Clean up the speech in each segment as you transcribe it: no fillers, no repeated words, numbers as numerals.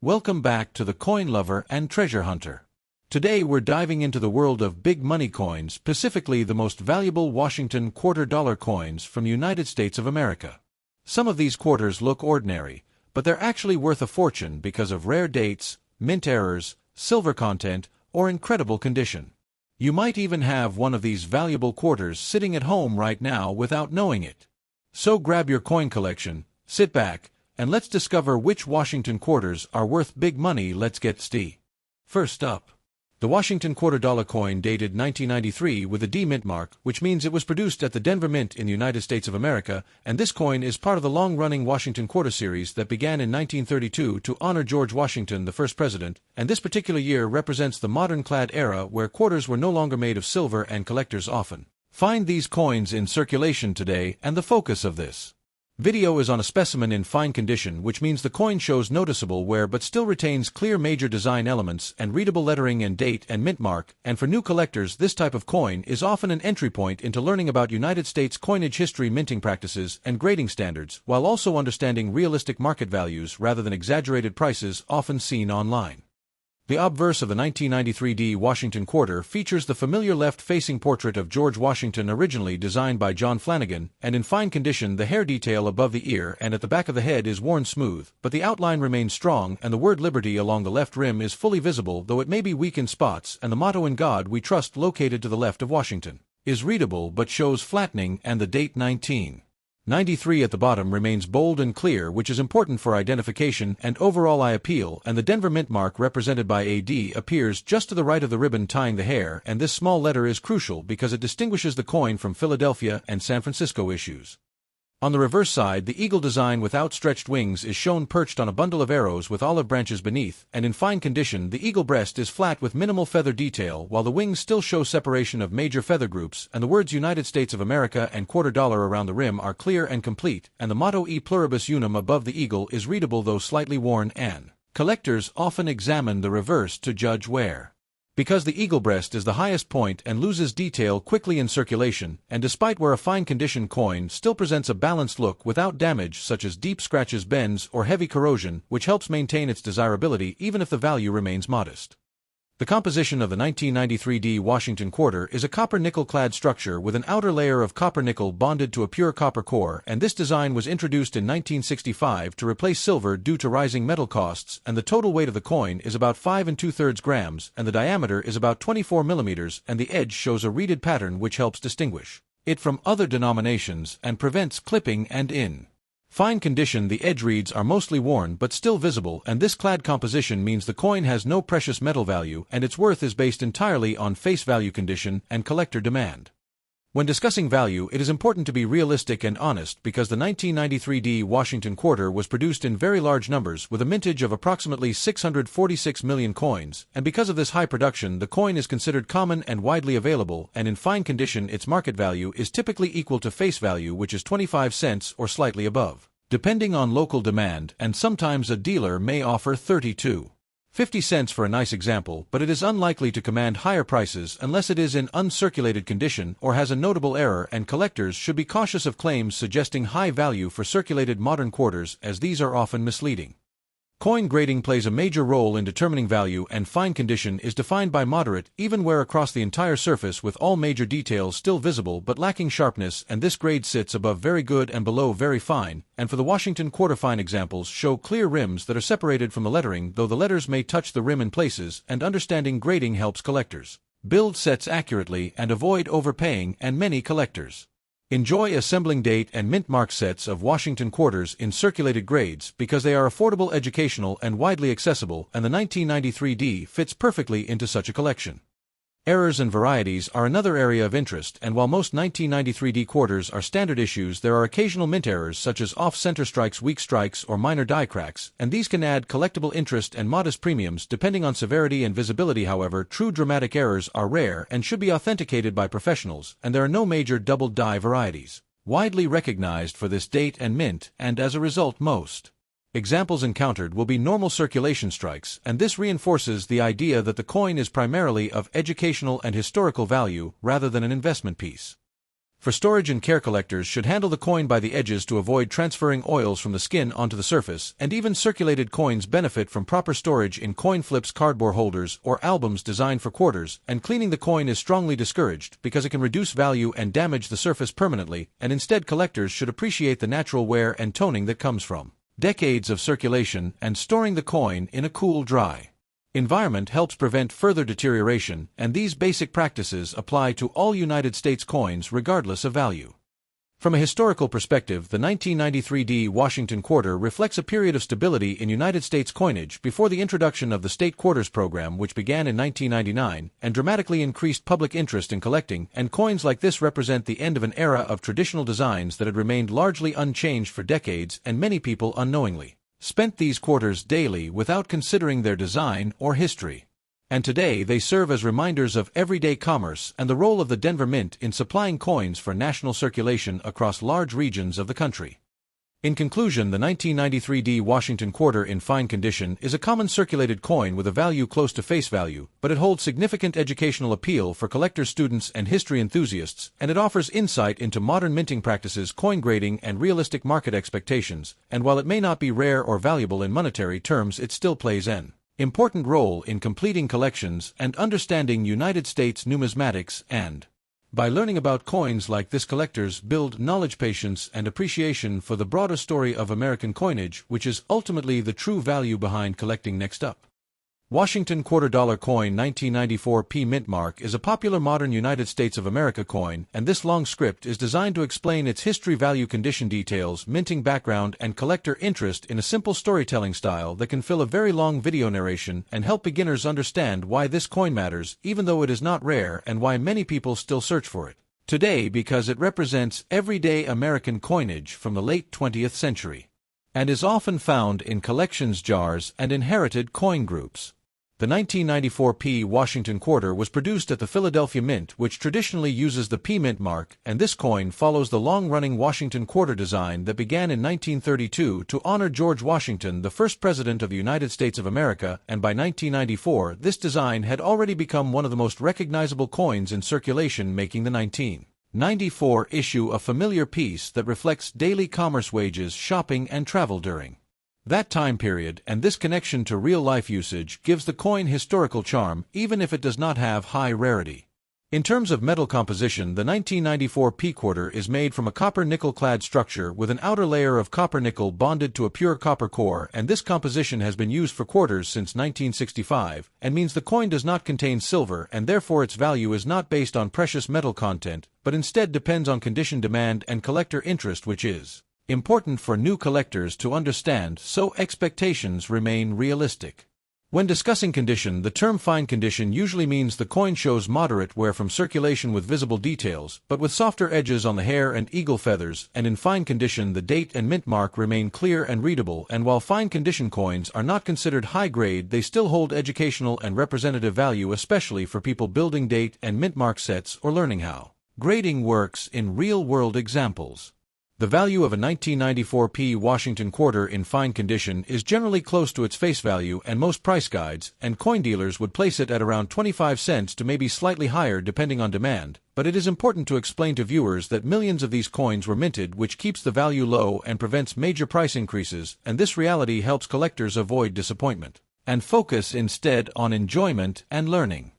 Welcome back to the Coin Lover and Treasure Hunter. Today we're diving into the world of big money coins, specifically the most valuable Washington quarter-dollar coins from the United States of America. Some of these quarters look ordinary, but they're actually worth a fortune because of rare dates, mint errors, silver content, or incredible condition. You might even have one of these valuable quarters sitting at home right now without knowing it. So grab your coin collection, sit back, and let's discover which Washington quarters are worth big money. Let's get started. First up, the Washington quarter-dollar coin dated 1993 with a D mint mark, which means it was produced at the Denver Mint in the United States of America, and this coin is part of the long-running Washington quarter series that began in 1932 to honor George Washington, the first president, and this particular year represents the modern-clad era where quarters were no longer made of silver and collectors often find these coins in circulation today, and the focus of this video is on a specimen in fine condition, which means the coin shows noticeable wear but still retains clear major design elements and readable lettering and date and mint mark, and for new collectors this type of coin is often an entry point into learning about United States coinage history, minting practices, and grading standards, while also understanding realistic market values rather than exaggerated prices often seen online. The obverse of the 1993 D Washington quarter features the familiar left-facing portrait of George Washington, originally designed by John Flanagan, and in fine condition. The hair detail above the ear and at the back of the head is worn smooth, but the outline remains strong and the word Liberty along the left rim is fully visible, though it may be weak in spots, and the motto "In God We Trust," located to the left of Washington, is readable but shows flattening, and the date 1993 at the bottom remains bold and clear, which is important for identification and overall eye appeal, and the Denver Mint mark represented by AD appears just to the right of the ribbon tying the hair, and this small letter is crucial because it distinguishes the coin from Philadelphia and San Francisco issues. On the reverse side, the eagle design with outstretched wings is shown perched on a bundle of arrows with olive branches beneath, and in fine condition the eagle breast is flat with minimal feather detail, while the wings still show separation of major feather groups, and the words United States of America and quarter dollar around the rim are clear and complete, and the motto E pluribus unum above the eagle is readable though slightly worn, and collectors often examine the reverse to judge wear. Because the eagle breast is the highest point and loses detail quickly in circulation, and despite where a fine condition coin still presents a balanced look without damage such as deep scratches, bends, or heavy corrosion, which helps maintain its desirability even if the value remains modest. The composition of the 1993 D Washington quarter is a copper-nickel clad structure with an outer layer of copper-nickel bonded to a pure copper core, and this design was introduced in 1965 to replace silver due to rising metal costs, and the total weight of the coin is about 5 2/3 grams, and the diameter is about 24 millimeters, and the edge shows a reeded pattern which helps distinguish it from other denominations and prevents clipping, and in fine condition the edge reeds are mostly worn but still visible, and this clad composition means the coin has no precious metal value and its worth is based entirely on face value, condition, and collector demand. When discussing value, it is important to be realistic and honest because the 1993 D Washington quarter was produced in very large numbers with a mintage of approximately 646 million coins, and because of this high production the coin is considered common and widely available, and in fine condition its market value is typically equal to face value, which is 25 cents or slightly above, depending on local demand, and sometimes a dealer may offer 50 cents for a nice example, but it is unlikely to command higher prices unless it is in uncirculated condition or has a notable error, and collectors should be cautious of claims suggesting high value for circulated modern quarters, as these are often misleading. Coin grading plays a major role in determining value, and fine condition is defined by moderate, even wear across the entire surface with all major details still visible but lacking sharpness, and this grade sits above very good and below very fine, and for the Washington quarter fine examples show clear rims that are separated from the lettering, though the letters may touch the rim in places, and understanding grading helps collectors build sets accurately and avoid overpaying, and many collectors enjoy assembling date and mint mark sets of Washington quarters in circulated grades because they are affordable, educational, and widely accessible, and the 1993 D fits perfectly into such a collection. Errors and varieties are another area of interest, and while most 1993 D quarters are standard issues, there are occasional mint errors such as off-center strikes, weak strikes, or minor die cracks, and these can add collectible interest and modest premiums depending on severity and visibility. However, true dramatic errors are rare and should be authenticated by professionals, and there are no major double die varieties widely recognized for this date and mint, and as a result most examples encountered will be normal circulation strikes, and this reinforces the idea that the coin is primarily of educational and historical value rather than an investment piece. For storage and care, collectors should handle the coin by the edges to avoid transferring oils from the skin onto the surface, and even circulated coins benefit from proper storage in coin flips, cardboard holders, or albums designed for quarters, and cleaning the coin is strongly discouraged because it can reduce value and damage the surface permanently, and instead collectors should appreciate the natural wear and toning that comes from decades of circulation and storing the coin in a cool, dry environment helps prevent further deterioration, and these basic practices apply to all United States coins regardless of value. From a historical perspective, the 1993 Washington quarter reflects a period of stability in United States coinage before the introduction of the state quarters program, which began in 1999 and dramatically increased public interest in collecting, and coins like this represent the end of an era of traditional designs that had remained largely unchanged for decades, and many people unknowingly spent these quarters daily without considering their design or history. And today they serve as reminders of everyday commerce and the role of the Denver Mint in supplying coins for national circulation across large regions of the country. In conclusion, the 1993 Washington quarter in fine condition is a common circulated coin with a value close to face value, but it holds significant educational appeal for collectors, students, and history enthusiasts, and it offers insight into modern minting practices, coin grading, and realistic market expectations, and while it may not be rare or valuable in monetary terms, it still plays an important role in completing collections and understanding United States numismatics, and by learning about coins like this, collectors build knowledge, patience, and appreciation for the broader story of American coinage, which is ultimately the true value behind collecting. Next up, Washington quarter dollar coin 1994 P mint mark is a popular modern United States of America coin, and this long script is designed to explain its history, value, condition, details, minting background, and collector interest in a simple storytelling style that can fill a very long video narration and help beginners understand why this coin matters, even though it is not rare, and why many people still search for it today, because it represents everyday American coinage from the late 20th century and is often found in collections jars and inherited coin groups. The 1994 P Washington quarter was produced at the Philadelphia Mint, which traditionally uses the P mint mark, and this coin follows the long-running Washington quarter design that began in 1932 to honor George Washington, the first president of the United States of America, and by 1994 this design had already become one of the most recognizable coins in circulation, making the 1994 issue a familiar piece that reflects daily commerce, wages, shopping, and travel during that time period, and this connection to real-life usage gives the coin historical charm, even if it does not have high rarity. In terms of metal composition, the 1994 P quarter is made from a copper-nickel-clad structure with an outer layer of copper-nickel bonded to a pure copper core, and this composition has been used for quarters since 1965, and means the coin does not contain silver, and therefore its value is not based on precious metal content, but instead depends on condition, demand, and collector interest, which is important for new collectors to understand, so expectations remain realistic. When discussing condition, the term fine condition usually means the coin shows moderate wear from circulation with visible details, but with softer edges on the hair and eagle feathers, and in fine condition the date and mint mark remain clear and readable, and while fine condition coins are not considered high grade, they still hold educational and representative value, especially for people building date and mint mark sets or learning how grading works in real-world examples. The value of a 1994 P Washington quarter in fine condition is generally close to its face value, and most price guides and coin dealers would place it at around 25 cents to maybe slightly higher depending on demand, but it is important to explain to viewers that millions of these coins were minted, which keeps the value low and prevents major price increases, and this reality helps collectors avoid disappointment and focus instead on enjoyment and learning.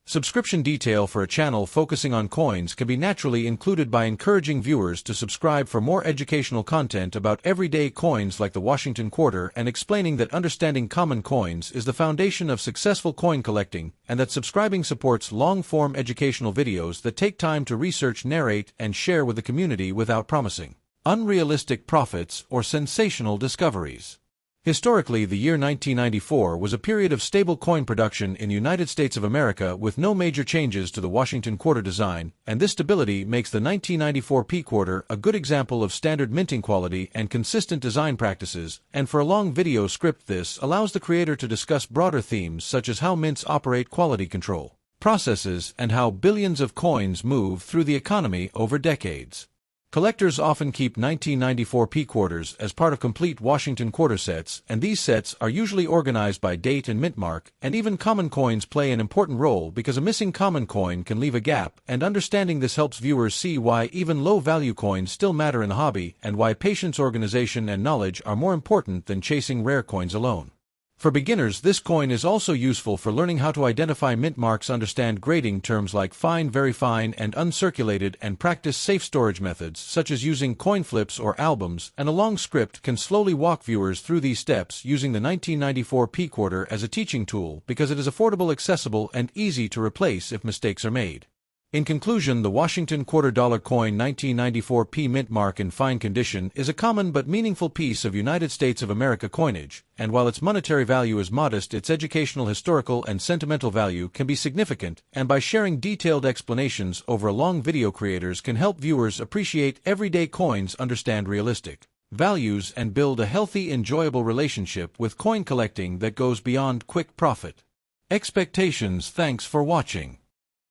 Subscription detail for a channel focusing on coins can be naturally included by encouraging viewers to subscribe for more educational content about everyday coins like the Washington quarter, and explaining that understanding common coins is the foundation of successful coin collecting, and that subscribing supports long-form educational videos that take time to research, narrate, and share with the community without promising unrealistic profits or sensational discoveries. Historically, the year 1994 was a period of stable coin production in the United States of America with no major changes to the Washington quarter design, and this stability makes the 1994 P quarter a good example of standard minting quality and consistent design practices, and for a long video script this allows the creator to discuss broader themes such as how mints operate, quality control processes, and how billions of coins move through the economy over decades. Collectors often keep 1994 P quarters as part of complete Washington quarter sets, and these sets are usually organized by date and mint mark, and even common coins play an important role because a missing common coin can leave a gap, and understanding this helps viewers see why even low-value coins still matter in the hobby and why patience, organization, and knowledge are more important than chasing rare coins alone. For beginners, this coin is also useful for learning how to identify mint marks, understand grading terms like fine, very fine, and uncirculated, and practice safe storage methods such as using coin flips or albums, and a long script can slowly walk viewers through these steps using the 1994 P quarter as a teaching tool because it is affordable, accessible, and easy to replace if mistakes are made. In conclusion, the Washington quarter-dollar coin 1994 P mint mark in fine condition is a common but meaningful piece of United States of America coinage, and while its monetary value is modest, its educational, historical, and sentimental value can be significant, and by sharing detailed explanations over a long video, creators can help viewers appreciate everyday coins, understand realistic values, and build a healthy, enjoyable relationship with coin collecting that goes beyond quick profit expectations. Thanks for watching.